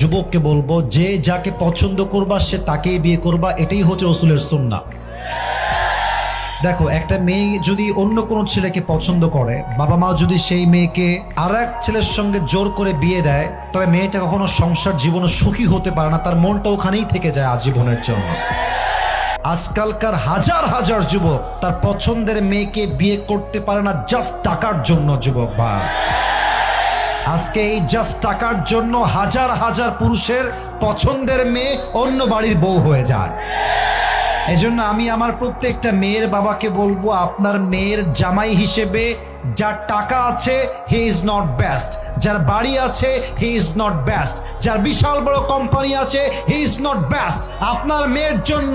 যুবককে বলবো যে যাকে পছন্দ করবা সে তাকেই বিয়ে করবা, এটাই হচ্ছে রাসূলের সুন্নাহ। দেখো, একটা মেয়ে যদি অন্য কোনো ছেলেকে পছন্দ করে, বাবা মা যদি সেই মেয়েকে আর এক ছেলের সঙ্গে জোর করে বিয়ে দেয়, তবে মেয়েটা কখনো সংসার জীবনে সুখী হতে পারে না, তার মনটা ওখানেই থেকে যায় আজীবনের জন্য। আজকালকার হাজার হাজার যুবক তার পছন্দের মেয়েকে বিয়ে করতে পারে না জাস্ট টাকার জন্য। যুবক ভাই, আজকে এই জাস্ট টাকার জন্য হাজার হাজার পুরুষের পছন্দের মেয়ে অন্য বাড়ির বউ হয়ে যায়। এজন্য আমি আমার প্রত্যেকটা মেয়ের বাবাকে বলবো, আপনার মেয়ের জামাই হিসেবে যার টাকা আছে হি ইজ নট বেস্ট, যার বাড়ি আছে হি ইজ নট বেস্ট, যার বিশাল বড় কোম্পানি আছে হি ইজ নট বেস্ট। আপনার মেয়ের জন্য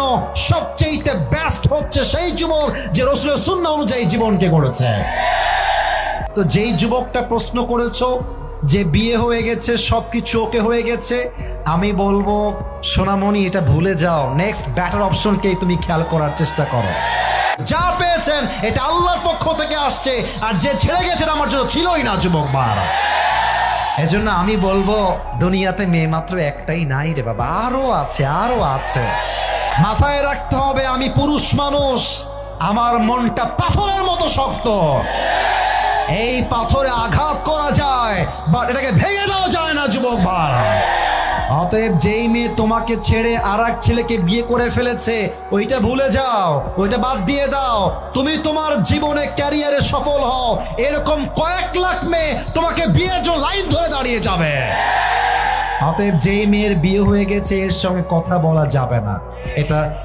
সবচেয়ে বেস্ট হচ্ছে সেই যুবক যে রাসূলের সুন্নাহ অনুযায়ী জীবনকে গড়েছে। তো যেই যুবকটা প্রশ্ন করেছো যে বিয়ে হয়ে গেছে, সবকিছু ওকে হয়ে গেছে, আমি বলবো সোনামণি এটা ভুলে যাও, নেক্সট বেটার অপশনকেই তুমি খেয়াল করার চেষ্টা করো। যা পেয়েছেন এটা আল্লাহর পক্ষ থেকে আসছে, আর যে ছেড়ে গেছেন আমার জন্য ছিলই না যুবক বারা। এজন্য আমি বলবো দুনিয়াতে মেয়ে মাত্র একটাই নাই রে বাবা, আরো আছে, আরো আছে। মাথায় রাখতে হবে আমি পুরুষ মানুষ, আমার মনটা পাথরের মতো শক্ত। এই পাথরে আঘাত করা যায় বাট এটাকে ভেঙে দেওয়া যায় না যুবক ভাই। অতএব যেই মেয়ে তোমাকে ছেড়ে আর এক ছেলেকে বিয়ে করে ফেলেছে ওইটা ভুলে যাও, ওইটা বাদ দিয়ে দাও। তুমি তোমার জীবনে ক্যারিয়ারে সফল হও, এরকম কয়েক লাখ মেয়ে তোমাকে বিয়ের জন্য লাইন ধরে দাঁড়িয়ে যাবে। অতএব যেই মেয়ের বিয়ে হয়ে গেছে এর সঙ্গে কথা বলা যাবে না।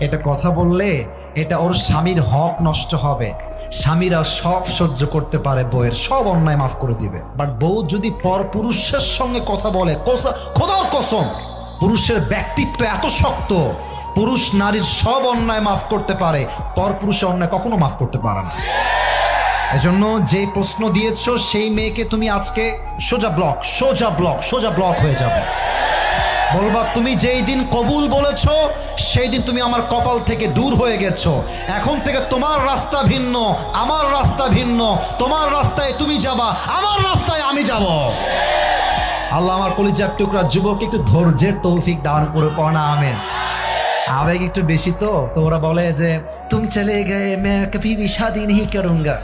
এটা কথা বললে এটা ওর স্বামীর হক নষ্ট হবে। স্বামীরা সব সহ্য করতে পারে, বউয়ের সব অন্যায় মাফ করে দিবে, বাট বউ যদি পর পুরুষের সঙ্গে কথা বলে, খোদার কসম, পুরুষের ব্যক্তিত্ব এত শক্ত, পুরুষ নারীর সব অন্যায় মাফ করতে পারে, পর পুরুষের অন্যায় কখনো মাফ করতে পারে না। এজন্য যে প্রশ্ন দিয়েছো সেই মেয়েকে তুমি আজকে সোজা ব্লক হয়ে যাবে। বলবা তুমি যেই দিন কবুল বলেছো সেই দিন তুমি আমার কপাল থেকে দূর হয়ে গেছো। এখন থেকে তোমার রাস্তা ভিন্ন, আমার রাস্তা ভিন্ন। তোমার রাস্তায় তুমি যাবা, আমার রাস্তায় আমি যাব। আল্লাহ আমার কলিজার টুকরা যুবক একটু ধৈর্যের তৌফিক দান করে পড়া আমেন। আবেগ একটু বেশি তো ওরা বলে যে তুমি চলে গেয়ে मैं कभी भी शादी नहीं करूंगा।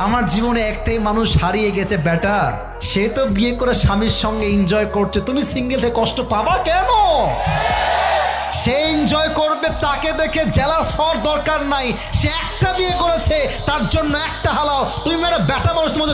আমার জীবনে একটাই মানুষ হারিয়ে গেছে বেটা, সে তো বিয়ে করে স্বামীর সঙ্গে এনজয় করছে, তুমি সিঙ্গেল থেকে কষ্ট পাবা কেন? সে এনজয় করবে, তাকে দেখে জেলাস হওয়ার দরকার নাই। সে একটা বিয়ে করেছে, তার জন্য একটা হালাল। তুমি একটা বেটা মানুষ, তোমাদের